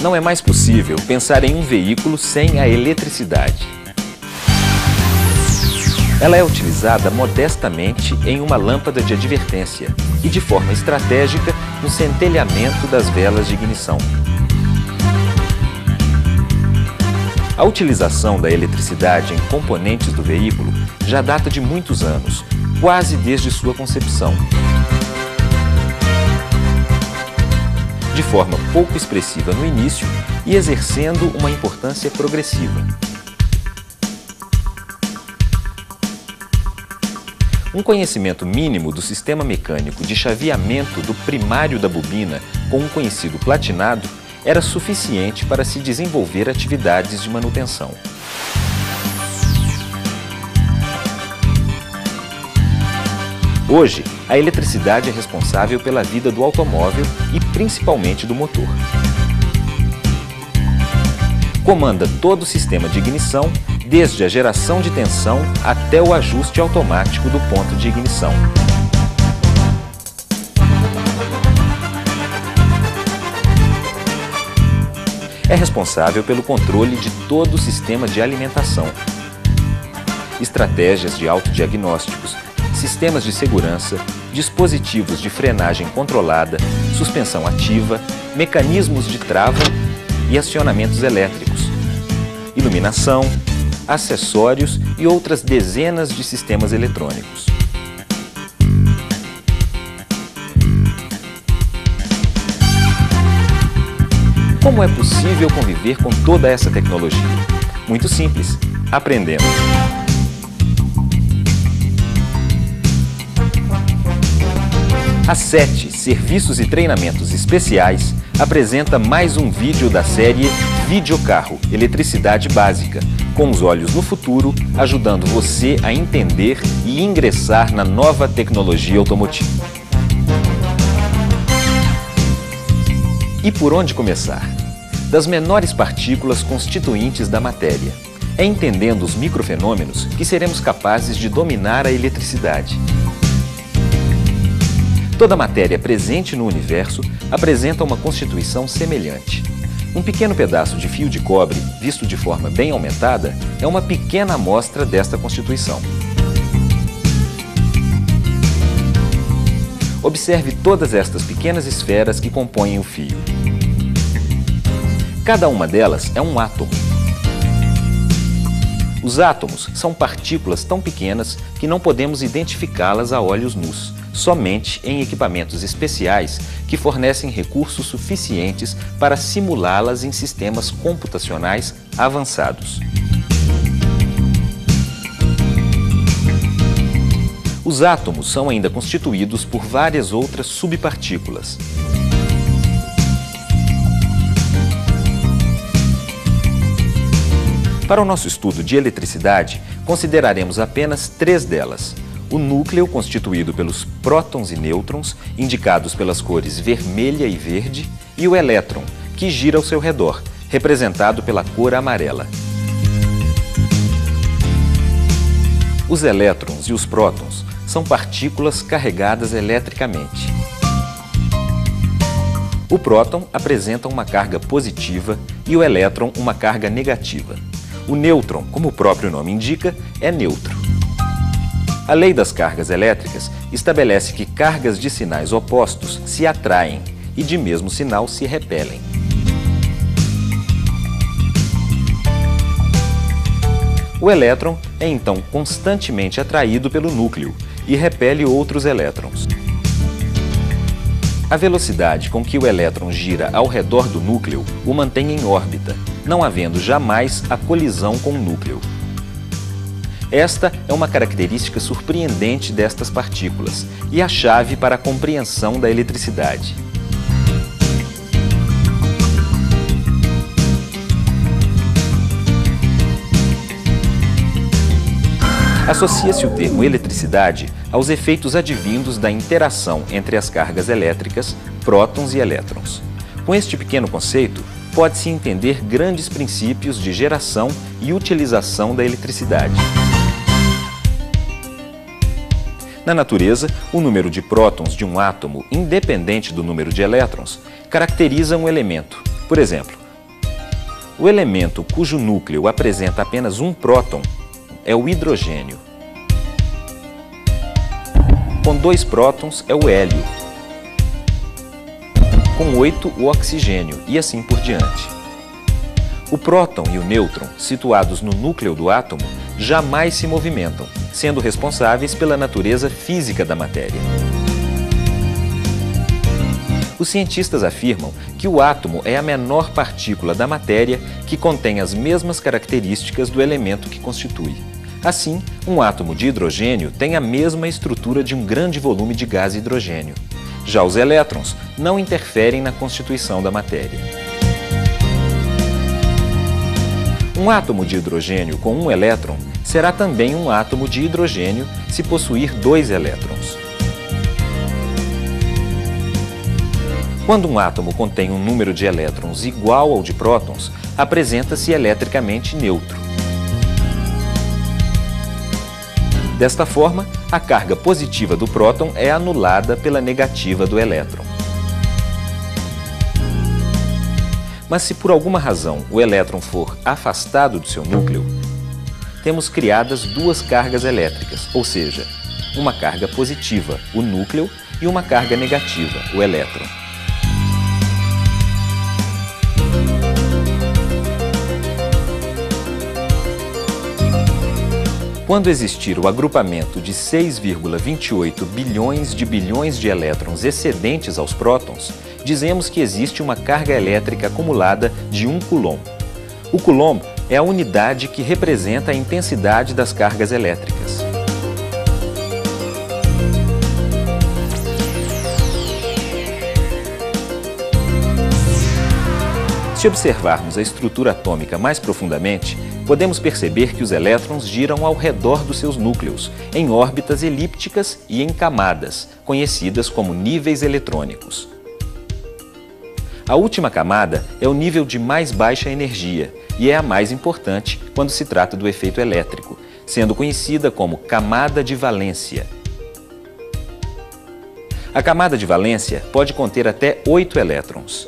Não é mais possível pensar em um veículo sem a eletricidade. Ela é utilizada modestamente em uma lâmpada de advertência e de forma estratégica no centelhamento das velas de ignição. A utilização da eletricidade em componentes do veículo já data de muitos anos, quase desde sua concepção. De forma pouco expressiva no início e exercendo uma importância progressiva. Um conhecimento mínimo do sistema mecânico de chaveamento do primário da bobina com um conhecido platinado era suficiente para se desenvolver atividades de manutenção. Hoje, a eletricidade é responsável pela vida do automóvel e principalmente do motor. Comanda todo o sistema de ignição, desde a geração de tensão até o ajuste automático do ponto de ignição. É responsável pelo controle de todo o sistema de alimentação, estratégias de autodiagnósticos, sistemas de segurança, dispositivos de frenagem controlada, suspensão ativa, mecanismos de trava e acionamentos elétricos, iluminação, acessórios e outras dezenas de sistemas eletrônicos. Como é possível conviver com toda essa tecnologia? Muito simples, aprendendo. A SET Serviços e Treinamentos Especiais apresenta mais um vídeo da série Videocarro, Eletricidade Básica, com os olhos no futuro, ajudando você a entender e ingressar na nova tecnologia automotiva. E por onde começar? Das menores partículas constituintes da matéria. É entendendo os microfenômenos que seremos capazes de dominar a eletricidade. Toda matéria presente no universo apresenta uma constituição semelhante. Um pequeno pedaço de fio de cobre, visto de forma bem aumentada, é uma pequena amostra desta constituição. Observe todas estas pequenas esferas que compõem o fio. Cada uma delas é um átomo. Os átomos são partículas tão pequenas que não podemos identificá-las a olhos nus, somente em equipamentos especiais que fornecem recursos suficientes para simulá-las em sistemas computacionais avançados. Os átomos são ainda constituídos por várias outras subpartículas. Para o nosso estudo de eletricidade, consideraremos apenas 3 delas. O núcleo, constituído pelos prótons e nêutrons, indicados pelas cores vermelha e verde, e o elétron, que gira ao seu redor, representado pela cor amarela. Os elétrons e os prótons são partículas carregadas eletricamente. O próton apresenta uma carga positiva e o elétron uma carga negativa. O nêutron, como o próprio nome indica, é neutro. A lei das cargas elétricas estabelece que cargas de sinais opostos se atraem e de mesmo sinal se repelem. O elétron é então constantemente atraído pelo núcleo e repele outros elétrons. A velocidade com que o elétron gira ao redor do núcleo o mantém em órbita, não havendo jamais a colisão com o núcleo. Esta é uma característica surpreendente destas partículas e a chave para a compreensão da eletricidade. Associa-se o termo eletricidade aos efeitos advindos da interação entre as cargas elétricas, prótons e elétrons. Com este pequeno conceito, pode-se entender grandes princípios de geração e utilização da eletricidade. Na natureza, o número de prótons de um átomo, independente do número de elétrons, caracteriza um elemento. Por exemplo, O elemento cujo núcleo apresenta apenas um próton é o hidrogênio. Com 2 prótons é o hélio. Com 8, o oxigênio, e assim por diante. O próton e o nêutron, situados no núcleo do átomo, jamais se movimentam, sendo responsáveis pela natureza física da matéria. Os cientistas afirmam que o átomo é a menor partícula da matéria que contém as mesmas características do elemento que constitui. Assim, um átomo de hidrogênio tem a mesma estrutura de um grande volume de gás hidrogênio. Já os elétrons não interferem na constituição da matéria. Um átomo de hidrogênio com um elétron será também um átomo de hidrogênio se possuir 2 elétrons. Quando um átomo contém um número de elétrons igual ao de prótons, apresenta-se eletricamente neutro. Desta forma, a carga positiva do próton é anulada pela negativa do elétron. Mas se por alguma razão o elétron for afastado do seu núcleo, temos criadas 2 cargas elétricas, ou seja, uma carga positiva, o núcleo, e uma carga negativa, o elétron. Quando existir o agrupamento de 6,28 bilhões de elétrons excedentes aos prótons, dizemos que existe uma carga elétrica acumulada de 1 coulomb. O coulomb é a unidade que representa a intensidade das cargas elétricas. Se observarmos a estrutura atômica mais profundamente, podemos perceber que os elétrons giram ao redor dos seus núcleos, em órbitas elípticas e em camadas, conhecidas como níveis eletrônicos. A última camada é o nível de mais baixa energia e é a mais importante quando se trata do efeito elétrico, sendo conhecida como camada de valência. A camada de valência pode conter até 8 elétrons.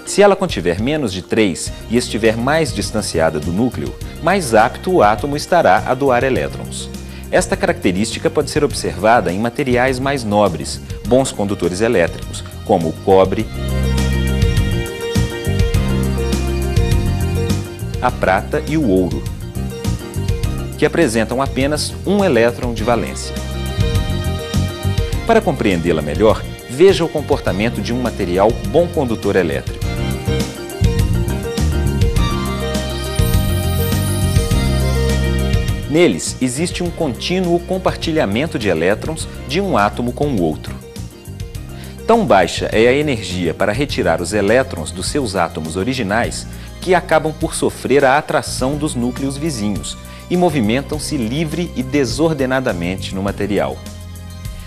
Se ela contiver menos de 3 e estiver mais distanciada do núcleo, mais apto o átomo estará a doar elétrons. Esta característica pode ser observada em materiais mais nobres, bons condutores elétricos, como o cobre, a prata e o ouro, que apresentam apenas um elétron de valência. Para compreendê-la melhor, veja o comportamento de um material bom condutor elétrico. Neles, existe um contínuo compartilhamento de elétrons de um átomo com o outro. Tão baixa é a energia para retirar os elétrons dos seus átomos originais que acabam por sofrer a atração dos núcleos vizinhos e movimentam-se livre e desordenadamente no material.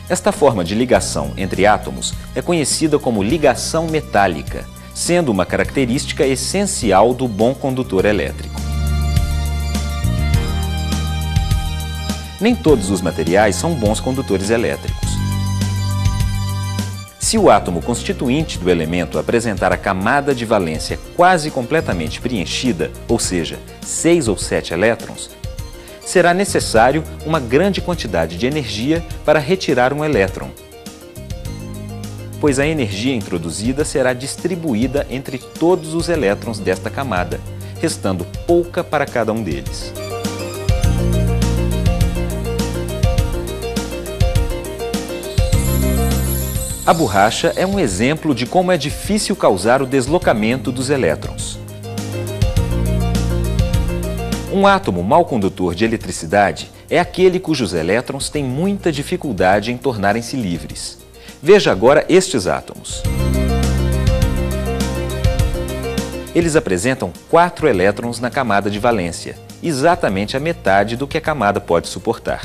Esta forma de ligação entre átomos é conhecida como ligação metálica, sendo uma característica essencial do bom condutor elétrico. Nem todos os materiais são bons condutores elétricos. Se o átomo constituinte do elemento apresentar a camada de valência quase completamente preenchida, ou seja, 6 ou 7 elétrons, será necessário uma grande quantidade de energia para retirar um elétron, pois a energia introduzida será distribuída entre todos os elétrons desta camada, restando pouca para cada um deles. A borracha é um exemplo de como é difícil causar o deslocamento dos elétrons. Um átomo mal condutor de eletricidade é aquele cujos elétrons têm muita dificuldade em tornarem-se livres. Veja agora estes átomos. Eles apresentam 4 elétrons na camada de valência, exatamente a metade do que a camada pode suportar.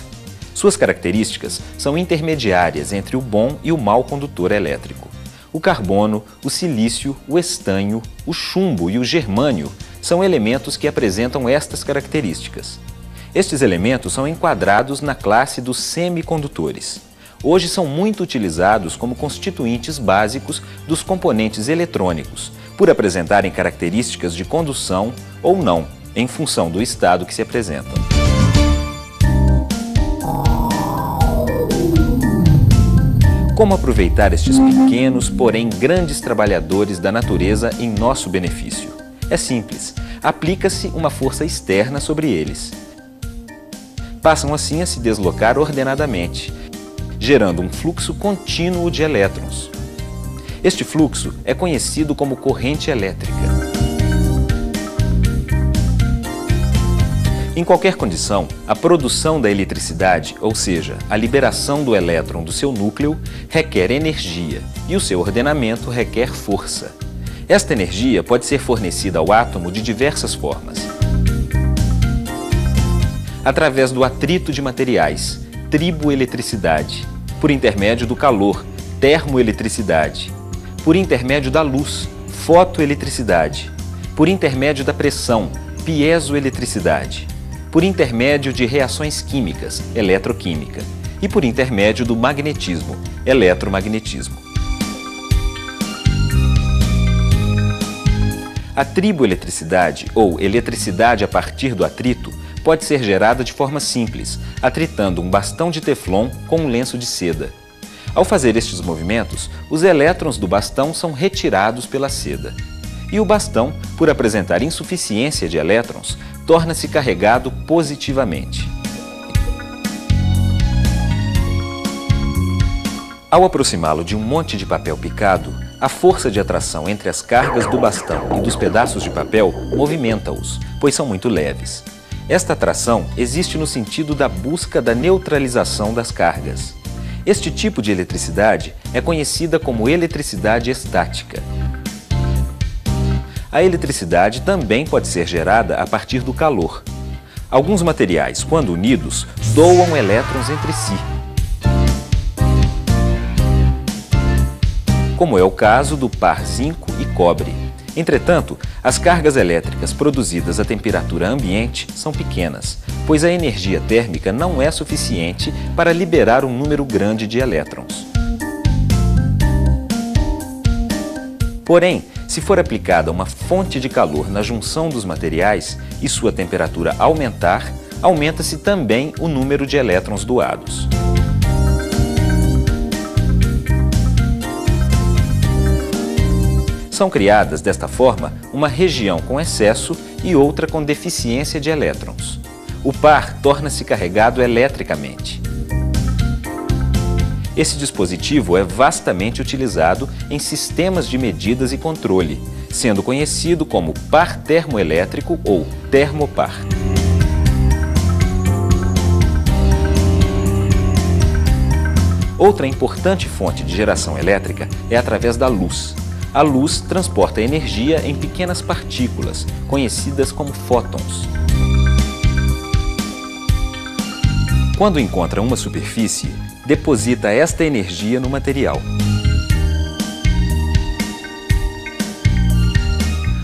Suas características são intermediárias entre o bom e o mau condutor elétrico. O carbono, o silício, o estanho, o chumbo e o germânio são elementos que apresentam estas características. Estes elementos são enquadrados na classe dos semicondutores. hoje são muito utilizados como constituintes básicos dos componentes eletrônicos, por apresentarem características de condução ou não, em função do estado que se apresentam. Como aproveitar estes pequenos, porém grandes trabalhadores da natureza em nosso benefício? É simples, aplica-se uma força externa sobre eles. Passam assim a se deslocar ordenadamente, gerando um fluxo contínuo de elétrons. Este fluxo é conhecido como corrente elétrica. Em qualquer condição, a produção da eletricidade, ou seja, a liberação do elétron do seu núcleo, requer energia e o seu ordenamento requer força. Esta energia pode ser fornecida ao átomo de diversas formas. Através do atrito de materiais, triboeletricidade, por intermédio do calor, termoeletricidade, por intermédio da luz, fotoeletricidade, por intermédio da pressão, piezoeletricidade, por intermédio de reações químicas, eletroquímica, e por intermédio do magnetismo, eletromagnetismo. A triboeletricidade, ou eletricidade a partir do atrito, pode ser gerada de forma simples, atritando um bastão de teflon com um lenço de seda. Ao fazer estes movimentos, os elétrons do bastão são retirados pela seda. E o bastão, por apresentar insuficiência de elétrons, torna-se carregado positivamente. Ao aproximá-lo de um monte de papel picado, a força de atração entre as cargas do bastão e dos pedaços de papel movimenta-os, pois são muito leves. Esta atração existe no sentido da busca da neutralização das cargas. Este tipo de eletricidade é conhecida como eletricidade estática. A eletricidade também pode ser gerada a partir do calor. Alguns materiais, quando unidos, doam elétrons entre si, como é o caso do par zinco e cobre. Entretanto, as cargas elétricas produzidas a temperatura ambiente são pequenas, pois a energia térmica não é suficiente para liberar um número grande de elétrons. Porém, se for aplicada uma fonte de calor na junção dos materiais e sua temperatura aumentar, aumenta-se também o número de elétrons doados. São criadas, desta forma, uma região com excesso e outra com deficiência de elétrons. O par torna-se carregado eletricamente. Esse dispositivo é vastamente utilizado em sistemas de medidas e controle, sendo conhecido como par termoelétrico ou termopar. Outra importante fonte de geração elétrica é através da luz. A luz transporta energia em pequenas partículas, conhecidas como fótons. Quando encontra uma superfície, deposita esta energia no material.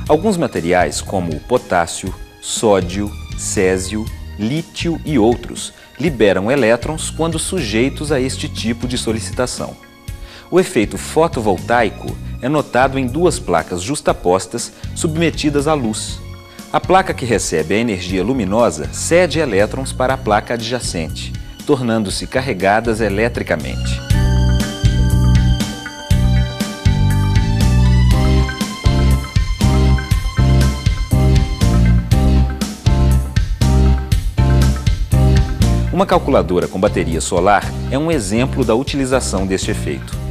Alguns materiais, como potássio, sódio, césio, lítio e outros, liberam elétrons quando sujeitos a este tipo de solicitação. O efeito fotovoltaico é notado em duas placas justapostas submetidas à luz. A placa que recebe a energia luminosa cede elétrons para a placa adjacente, tornando-se carregadas eletricamente. Uma calculadora com bateria solar é um exemplo da utilização deste efeito.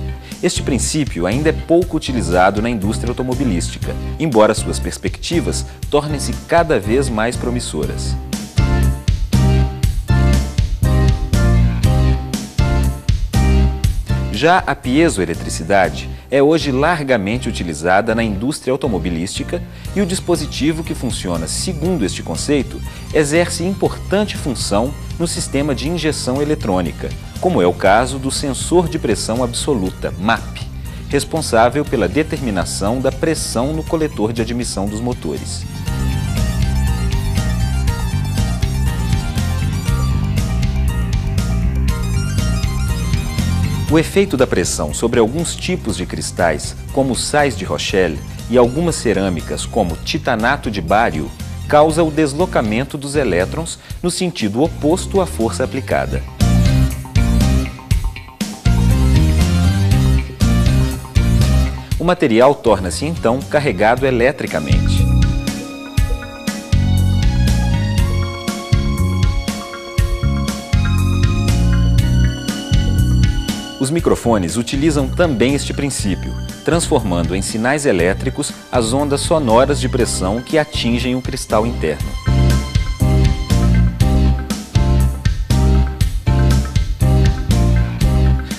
Este princípio ainda é pouco utilizado na indústria automobilística, embora suas perspectivas tornem-se cada vez mais promissoras. Já a piezoeletricidade é hoje largamente utilizada na indústria automobilística e o dispositivo que funciona segundo este conceito exerce importante função no sistema de injeção eletrônica, como é o caso do sensor de pressão absoluta, MAP, responsável pela determinação da pressão no coletor de admissão dos motores. O efeito da pressão sobre alguns tipos de cristais, como sais de Rochelle, e algumas cerâmicas, como titanato de bário, causa o deslocamento dos elétrons no sentido oposto à força aplicada. O material torna-se então carregado eletricamente. Os microfones utilizam também este princípio, transformando em sinais elétricos as ondas sonoras de pressão que atingem o cristal interno.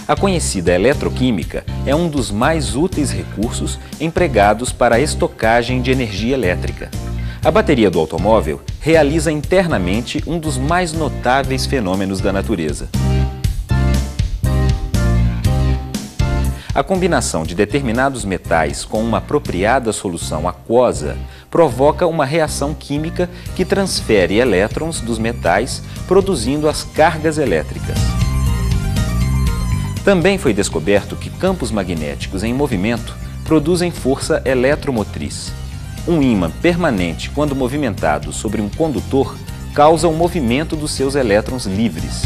A conhecida eletroquímica é um dos mais úteis recursos empregados para a estocagem de energia elétrica. A bateria do automóvel realiza internamente um dos mais notáveis fenômenos da natureza. A combinação de determinados metais com uma apropriada solução aquosa provoca uma reação química que transfere elétrons dos metais, produzindo as cargas elétricas. Também foi descoberto que campos magnéticos em movimento produzem força eletromotriz. Um ímã permanente, quando movimentado sobre um condutor, causa o movimento dos seus elétrons livres.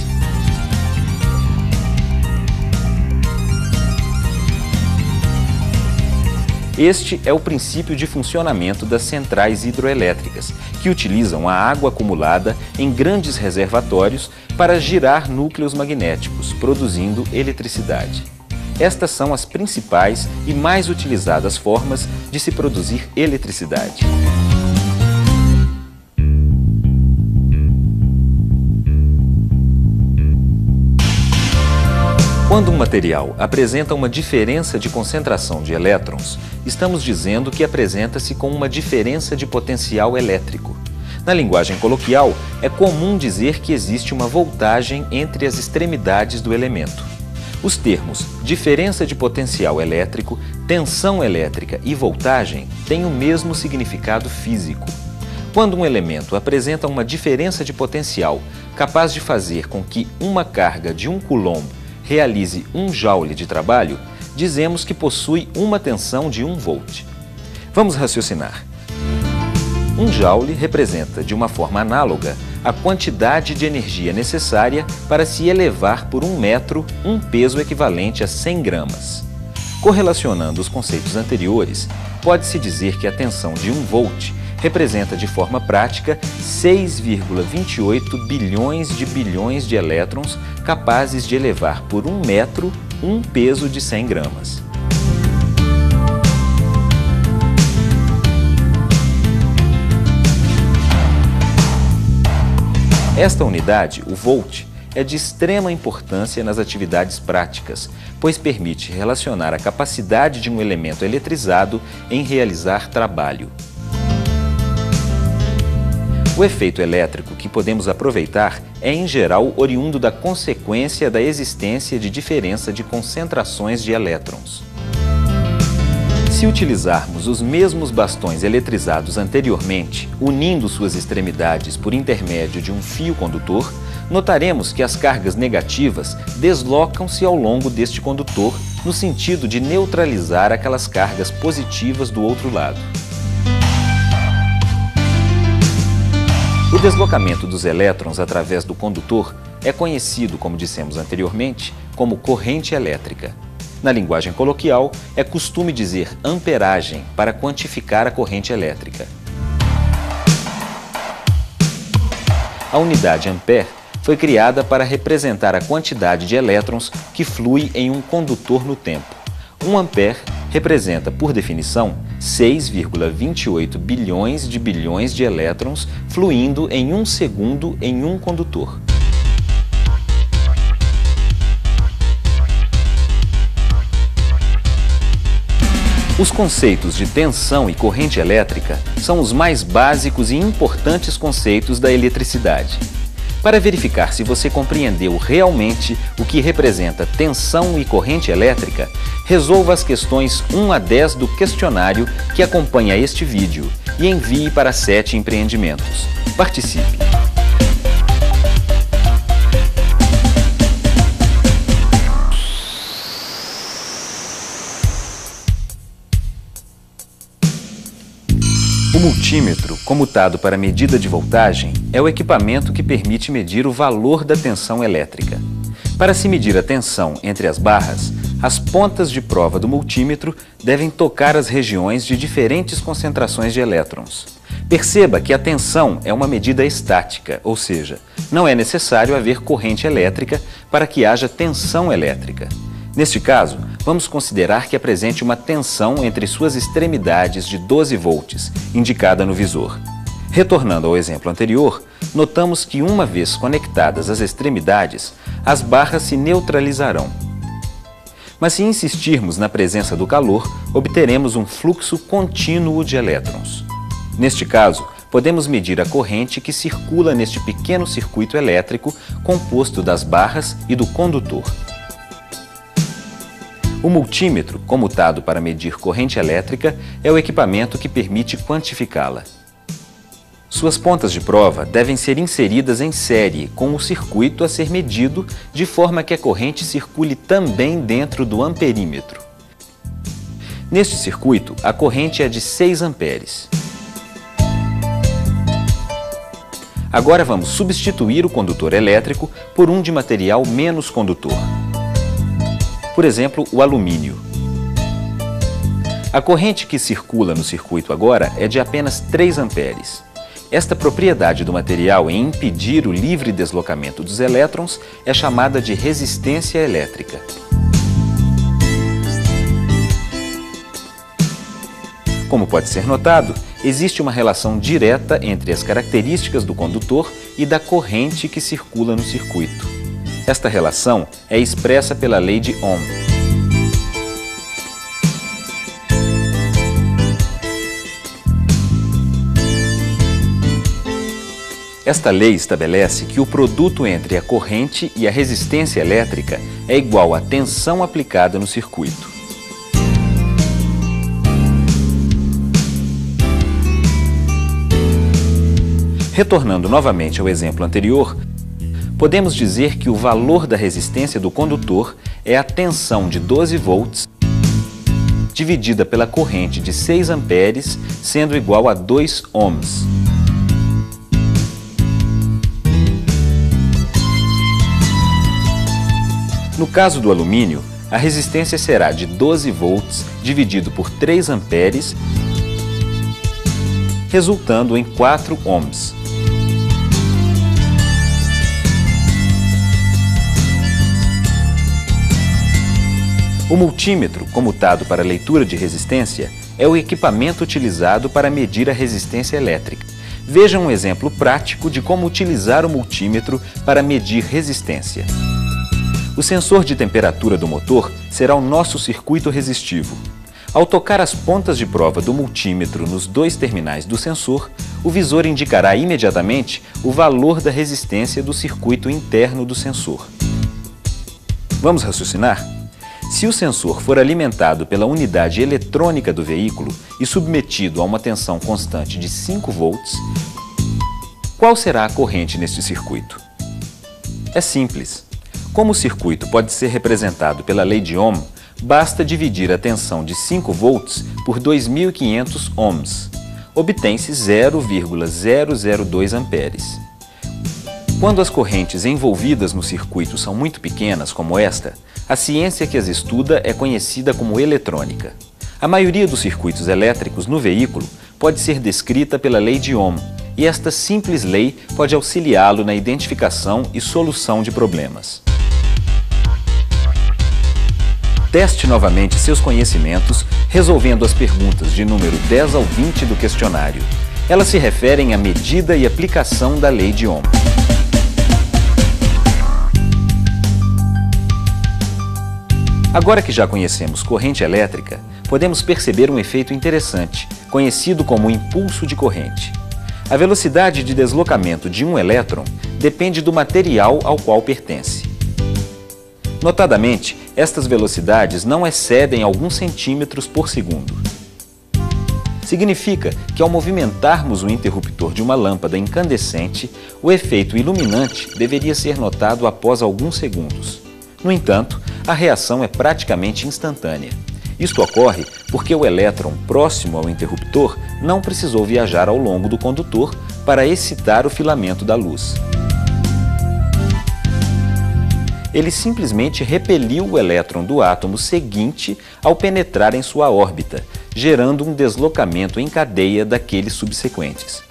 Este é o princípio de funcionamento das centrais hidroelétricas, que utilizam a água acumulada em grandes reservatórios para girar núcleos magnéticos, produzindo eletricidade. Estas são as principais e mais utilizadas formas de se produzir eletricidade. Quando um material apresenta uma diferença de concentração de elétrons, estamos dizendo que apresenta-se com uma diferença de potencial elétrico. Na linguagem coloquial, é comum dizer que existe uma voltagem entre as extremidades do elemento. Os termos diferença de potencial elétrico, tensão elétrica e voltagem têm o mesmo significado físico. Quando um elemento apresenta uma diferença de potencial capaz de fazer com que uma carga de 1 coulomb realize 1 joule de trabalho, dizemos que possui uma tensão de 1 volt. Vamos raciocinar. 1 joule representa, de uma forma análoga, a quantidade de energia necessária para se elevar por 1 metro um peso equivalente a 100 gramas. Correlacionando os conceitos anteriores, pode-se dizer que a tensão de 1 volt representa de forma prática 6,28 bilhões de elétrons capazes de elevar por 1 metro um peso de 100 gramas. Esta unidade, o volt, é de extrema importância nas atividades práticas, pois permite relacionar a capacidade de um elemento eletrizado em realizar trabalho. O efeito elétrico que podemos aproveitar é, em geral, oriundo da consequência da existência de diferença de concentrações de elétrons. Se utilizarmos os mesmos bastões eletrizados anteriormente, unindo suas extremidades por intermédio de um fio condutor, notaremos que as cargas negativas deslocam-se ao longo deste condutor no sentido de neutralizar aquelas cargas positivas do outro lado. O deslocamento dos elétrons através do condutor é conhecido, como dissemos anteriormente, como corrente elétrica. Na linguagem coloquial, é costume dizer amperagem para quantificar a corrente elétrica. A unidade ampere foi criada para representar a quantidade de elétrons que flui em um condutor no tempo. 1 ampere representa, por definição, 6,28 bilhões de elétrons fluindo em 1 segundo em um condutor. Os conceitos de tensão e corrente elétrica são os mais básicos e importantes conceitos da eletricidade. Para verificar se você compreendeu realmente o que representa tensão e corrente elétrica, resolva as questões 1 a 10 do questionário que acompanha este vídeo e envie para 7 empreendimentos. Participe! multímetro, comutado para medida de voltagem, é o equipamento que permite medir o valor da tensão elétrica. Para se medir a tensão entre as barras, as pontas de prova do multímetro devem tocar as regiões de diferentes concentrações de elétrons. Perceba que a tensão é uma medida estática, ou seja, não é necessário haver corrente elétrica para que haja tensão elétrica. Neste caso, vamos considerar que apresente uma tensão entre suas extremidades de 12 volts, indicada no visor. Retornando ao exemplo anterior, notamos que uma vez conectadas as extremidades, as barras se neutralizarão. Mas se insistirmos na presença do calor, obteremos um fluxo contínuo de elétrons. Neste caso, podemos medir a corrente que circula neste pequeno circuito elétrico composto das barras e do condutor. O multímetro, comutado para medir corrente elétrica, é o equipamento que permite quantificá-la. Suas pontas de prova devem ser inseridas em série com o circuito a ser medido, de forma que a corrente circule também dentro do amperímetro. Neste circuito, a corrente é de 6 amperes. Agora vamos substituir o condutor elétrico por um de material menos condutor. Por exemplo, o alumínio. A corrente que circula no circuito agora é de apenas 3 amperes. Esta propriedade do material em impedir o livre deslocamento dos elétrons é chamada de resistência elétrica. Como pode ser notado, existe uma relação direta entre as características do condutor e da corrente que circula no circuito. Esta relação é expressa pela lei de Ohm. Esta lei estabelece que o produto entre a corrente e a resistência elétrica é igual à tensão aplicada no circuito. Retornando novamente ao exemplo anterior, podemos dizer que o valor da resistência do condutor é a tensão de 12 volts dividida pela corrente de 6 amperes, sendo igual a 2 ohms. No caso do alumínio, a resistência será de 12 volts dividido por 3 amperes, resultando em 4 ohms. O multímetro, comutado para leitura de resistência, é o equipamento utilizado para medir a resistência elétrica. Veja um exemplo prático de como utilizar o multímetro para medir resistência. O sensor de temperatura do motor será o nosso circuito resistivo. Ao tocar as pontas de prova do multímetro nos 2 terminais do sensor, o visor indicará imediatamente o valor da resistência do circuito interno do sensor. Vamos raciocinar? Se o sensor for alimentado pela unidade eletrônica do veículo e submetido a uma tensão constante de 5 volts, qual será a corrente neste circuito? É simples. Como o circuito pode ser representado pela lei de Ohm, basta dividir a tensão de 5 volts por 2.500 ohms. Obtém-se 0,002 amperes. Quando as correntes envolvidas no circuito são muito pequenas, como esta, a ciência que as estuda é conhecida como eletrônica. A maioria dos circuitos elétricos no veículo pode ser descrita pela lei de Ohm, e esta simples lei pode auxiliá-lo na identificação e solução de problemas. Teste novamente seus conhecimentos resolvendo as perguntas de número 10 ao 20 do questionário. Elas se referem à medida e aplicação da lei de Ohm. Agora que já conhecemos corrente elétrica, podemos perceber um efeito interessante, conhecido como impulso de corrente. A velocidade de deslocamento de um elétron depende do material ao qual pertence. Notadamente, estas velocidades não excedem alguns centímetros por segundo. Significa que ao movimentarmos o interruptor de uma lâmpada incandescente, o efeito iluminante deveria ser notado após alguns segundos. No entanto, a reação é praticamente instantânea. Isto ocorre porque o elétron próximo ao interruptor não precisou viajar ao longo do condutor para excitar o filamento da luz. Ele simplesmente repeliu o elétron do átomo seguinte ao penetrar em sua órbita, gerando um deslocamento em cadeia daqueles subsequentes.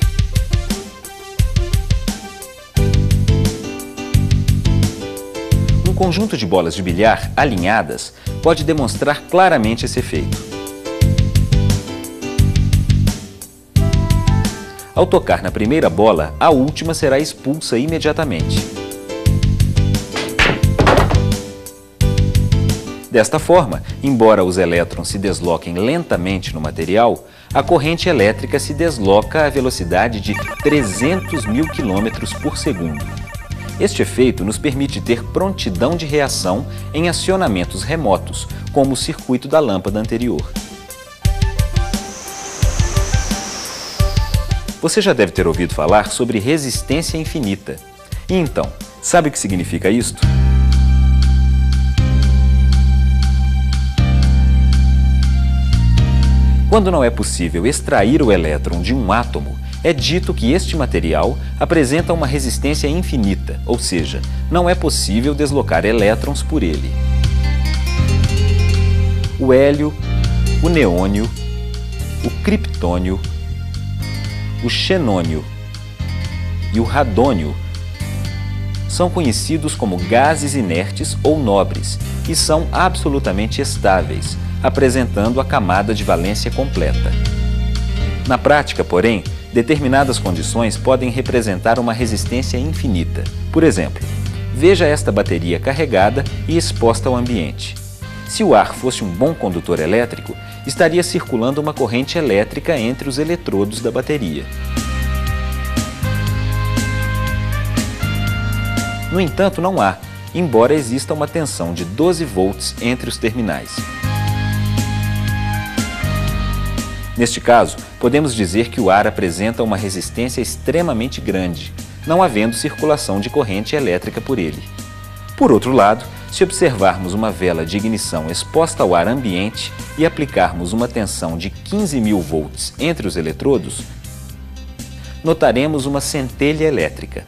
Um conjunto de bolas de bilhar alinhadas pode demonstrar claramente esse efeito. Ao tocar na primeira bola, a última será expulsa imediatamente. Desta forma, embora os elétrons se desloquem lentamente no material, a corrente elétrica se desloca à velocidade de 300.000 km por segundo. Este efeito nos permite ter prontidão de reação em acionamentos remotos, como o circuito da lâmpada anterior. Você já deve ter ouvido falar sobre resistência infinita. E então, sabe o que significa isto? Quando não é possível extrair o elétron de um átomo, é dito que este material apresenta uma resistência infinita, ou seja, não é possível deslocar elétrons por ele. O hélio, o neônio, o criptônio, o xenônio e o radônio são conhecidos como gases inertes ou nobres e são absolutamente estáveis, apresentando a camada de valência completa. Na prática, porém, determinadas condições podem representar uma resistência infinita. Por exemplo, veja esta bateria carregada e exposta ao ambiente. Se o ar fosse um bom condutor elétrico, estaria circulando uma corrente elétrica entre os eletrodos da bateria. No entanto, não há, embora exista uma tensão de 12 volts entre os terminais. Neste caso, podemos dizer que o ar apresenta uma resistência extremamente grande, não havendo circulação de corrente elétrica por ele. Por outro lado, se observarmos uma vela de ignição exposta ao ar ambiente e aplicarmos uma tensão de 15.000 volts entre os eletrodos, notaremos uma centelha elétrica.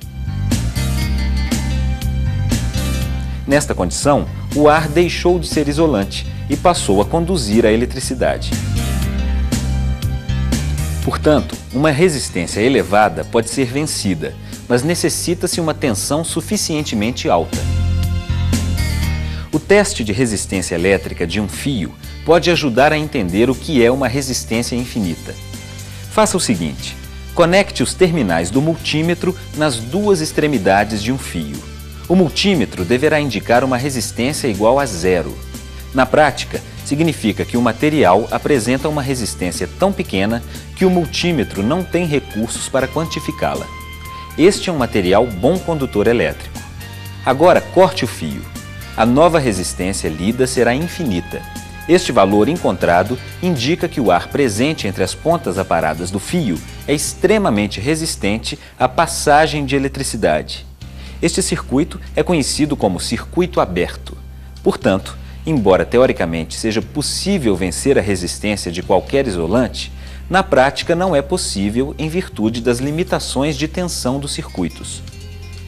Nesta condição, o ar deixou de ser isolante e passou a conduzir a eletricidade. Portanto, uma resistência elevada pode ser vencida, mas necessita-se uma tensão suficientemente alta. O teste de resistência elétrica de um fio pode ajudar a entender o que é uma resistência infinita. Faça o seguinte: conecte os terminais do multímetro nas duas extremidades de um fio. O multímetro deverá indicar uma resistência igual a 0. Na prática, significa que o material apresenta uma resistência tão pequena que o multímetro não tem recursos para quantificá-la. Este é um material bom condutor elétrico. Agora corte o fio. A nova resistência lida será infinita. Este valor encontrado indica que o ar presente entre as pontas aparadas do fio é extremamente resistente à passagem de eletricidade. Este circuito é conhecido como circuito aberto. Portanto, embora teoricamente seja possível vencer a resistência de qualquer isolante, na prática não é possível em virtude das limitações de tensão dos circuitos.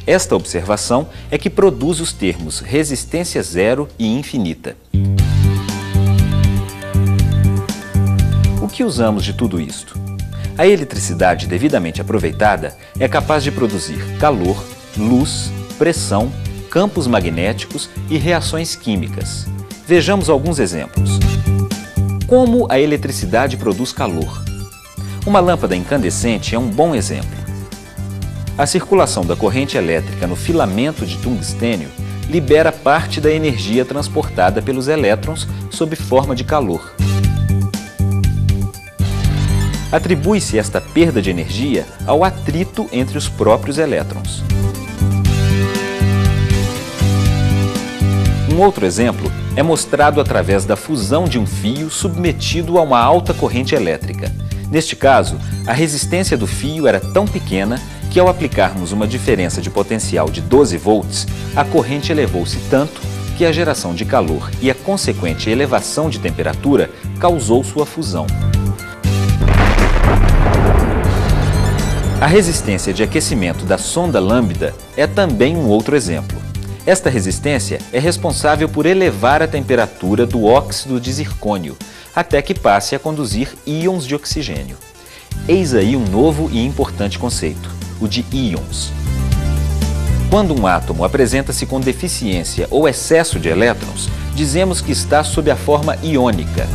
Esta observação é que produz os termos resistência zero e infinita. O que usamos de tudo isto? A eletricidade devidamente aproveitada é capaz de produzir calor, luz, pressão, campos magnéticos e reações químicas. Vejamos alguns exemplos. Como a eletricidade produz calor? Uma lâmpada incandescente é um bom exemplo. A circulação da corrente elétrica no filamento de tungstênio libera parte da energia transportada pelos elétrons sob forma de calor. Atribui-se esta perda de energia ao atrito entre os próprios elétrons. Um outro exemplo é mostrado através da fusão de um fio submetido a uma alta corrente elétrica. Neste caso, a resistência do fio era tão pequena que, ao aplicarmos uma diferença de potencial de 12 volts, a corrente elevou-se tanto que a geração de calor e a consequente elevação de temperatura causou sua fusão. A resistência de aquecimento da sonda lambda é também um outro exemplo. Esta resistência é responsável por elevar a temperatura do óxido de zircônio, até que passe a conduzir íons de oxigênio. Eis aí um novo e importante conceito, o de íons. Quando um átomo apresenta-se com deficiência ou excesso de elétrons, dizemos que está sob a forma iônica.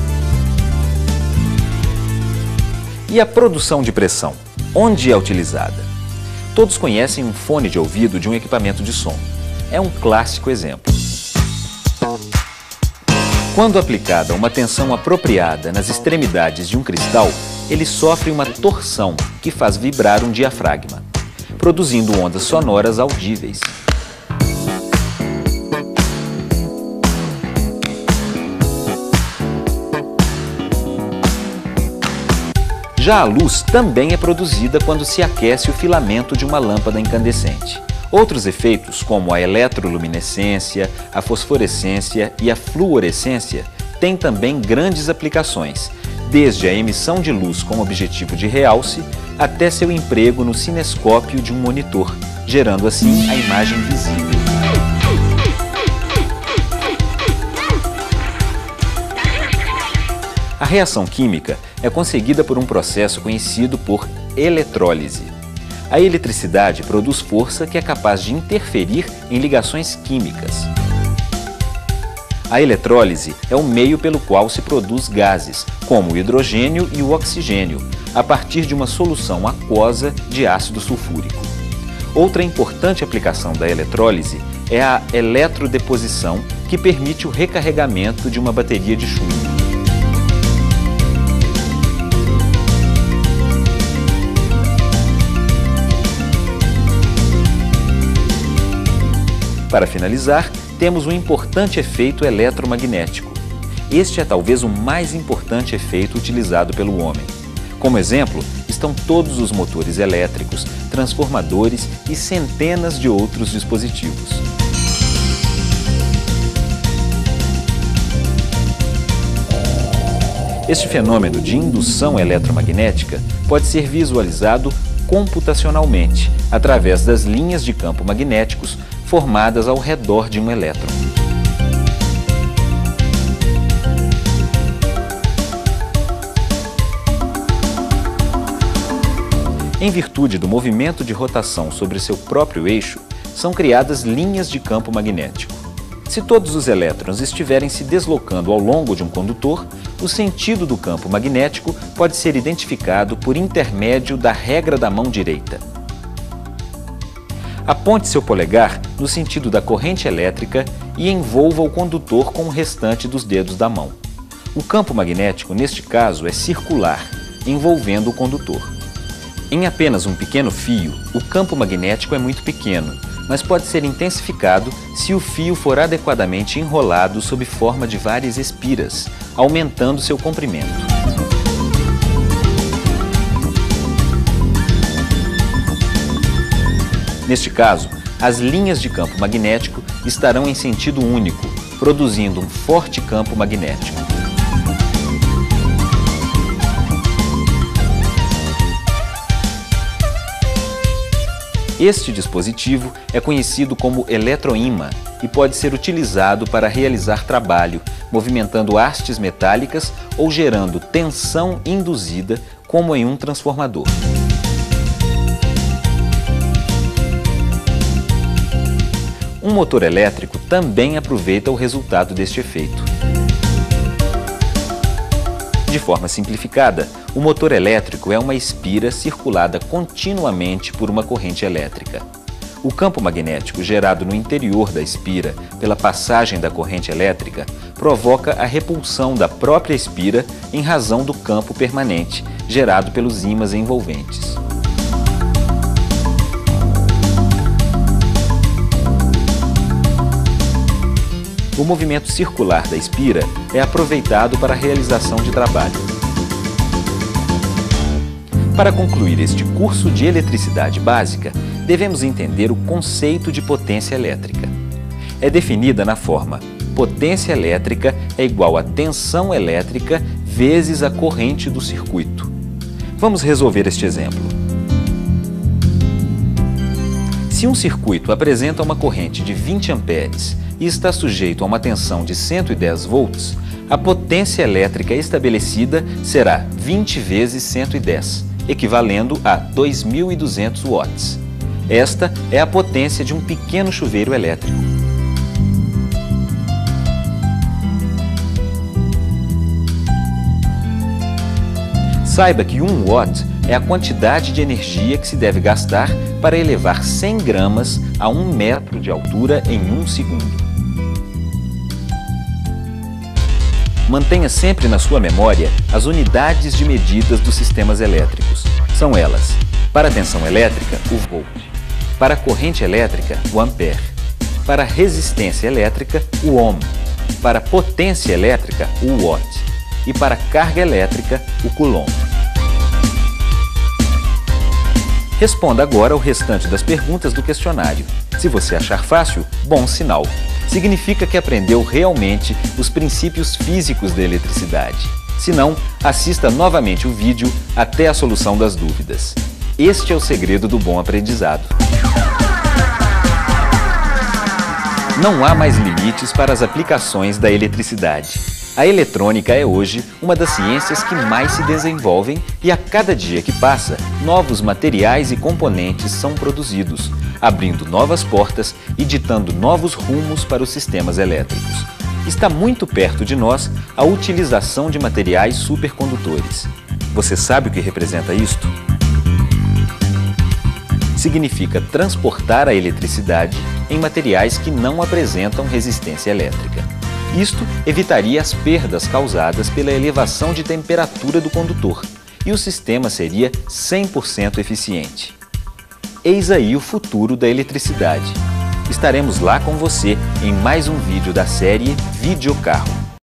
E a produção de pressão? Onde é utilizada? Todos conhecem um fone de ouvido de um equipamento de som. É um clássico exemplo. Quando aplicada uma tensão apropriada nas extremidades de um cristal, ele sofre uma torção que faz vibrar um diafragma, produzindo ondas sonoras audíveis. Já a luz também é produzida quando se aquece o filamento de uma lâmpada incandescente. Outros efeitos, como a eletroluminescência, a fosforescência e a fluorescência, têm também grandes aplicações, desde a emissão de luz com objetivo de realce até seu emprego no cinescópio de um monitor, gerando assim a imagem visível. A reação química é conseguida por um processo conhecido por eletrólise. A eletricidade produz força que é capaz de interferir em ligações químicas. A eletrólise é o meio pelo qual se produz gases, como o hidrogênio e o oxigênio, a partir de uma solução aquosa de ácido sulfúrico. Outra importante aplicação da eletrólise é a eletrodeposição, que permite o recarregamento de uma bateria de chumbo. Para finalizar, temos um importante efeito eletromagnético. Este é talvez o mais importante efeito utilizado pelo homem. Como exemplo, estão todos os motores elétricos, transformadores e centenas de outros dispositivos. Este fenômeno de indução eletromagnética pode ser visualizado computacionalmente, através das linhas de campo magnéticos formadas ao redor de um elétron. Em virtude do movimento de rotação sobre seu próprio eixo, são criadas linhas de campo magnético. Se todos os elétrons estiverem se deslocando ao longo de um condutor, o sentido do campo magnético pode ser identificado por intermédio da regra da mão direita. Aponte seu polegar no sentido da corrente elétrica e envolva o condutor com o restante dos dedos da mão. O campo magnético, neste caso, é circular, envolvendo o condutor. Em apenas um pequeno fio, o campo magnético é muito pequeno, mas pode ser intensificado se o fio for adequadamente enrolado sob forma de várias espiras, aumentando seu comprimento. Neste caso, as linhas de campo magnético estarão em sentido único, produzindo um forte campo magnético. Este dispositivo é conhecido como eletroímã e pode ser utilizado para realizar trabalho, movimentando hastes metálicas ou gerando tensão induzida, como em um transformador. Um motor elétrico também aproveita o resultado deste efeito. De forma simplificada, o motor elétrico é uma espira circulada continuamente por uma corrente elétrica. O campo magnético gerado no interior da espira pela passagem da corrente elétrica provoca a repulsão da própria espira em razão do campo permanente gerado pelos ímãs envolventes. O movimento circular da espira é aproveitado para a realização de trabalho. Para concluir este curso de eletricidade básica, devemos entender o conceito de potência elétrica. É definida na forma: potência elétrica é igual a tensão elétrica vezes a corrente do circuito. Vamos resolver este exemplo. Se um circuito apresenta uma corrente de 20 amperes e está sujeito a uma tensão de 110 volts, a potência elétrica estabelecida será 20 vezes 110, equivalendo a 2.200 watts. Esta é a potência de um pequeno chuveiro elétrico. Saiba que 1 watt é a quantidade de energia que se deve gastar para elevar 100 gramas a 1 metro de altura em 1 segundo. Mantenha sempre na sua memória as unidades de medidas dos sistemas elétricos. São elas: para a tensão elétrica, o volt; para a corrente elétrica, o ampere; para a resistência elétrica, o ohm; para a potência elétrica, o watt; e para a carga elétrica, o coulomb. Responda agora o restante das perguntas do questionário. Se você achar fácil, bom sinal. Significa que aprendeu realmente os princípios físicos da eletricidade. Se não, assista novamente o vídeo até a solução das dúvidas. Este é o segredo do bom aprendizado. Não há mais limites para as aplicações da eletricidade. A eletrônica é hoje uma das ciências que mais se desenvolvem e a cada dia que passa, novos materiais e componentes são produzidos, abrindo novas portas e ditando novos rumos para os sistemas elétricos. Está muito perto de nós a utilização de materiais supercondutores. Você sabe o que representa isto? Significa transportar a eletricidade em materiais que não apresentam resistência elétrica. Isto evitaria as perdas causadas pela elevação de temperatura do condutor e o sistema seria 100% eficiente. Eis aí o futuro da eletricidade. Estaremos lá com você em mais um vídeo da série Videocarro.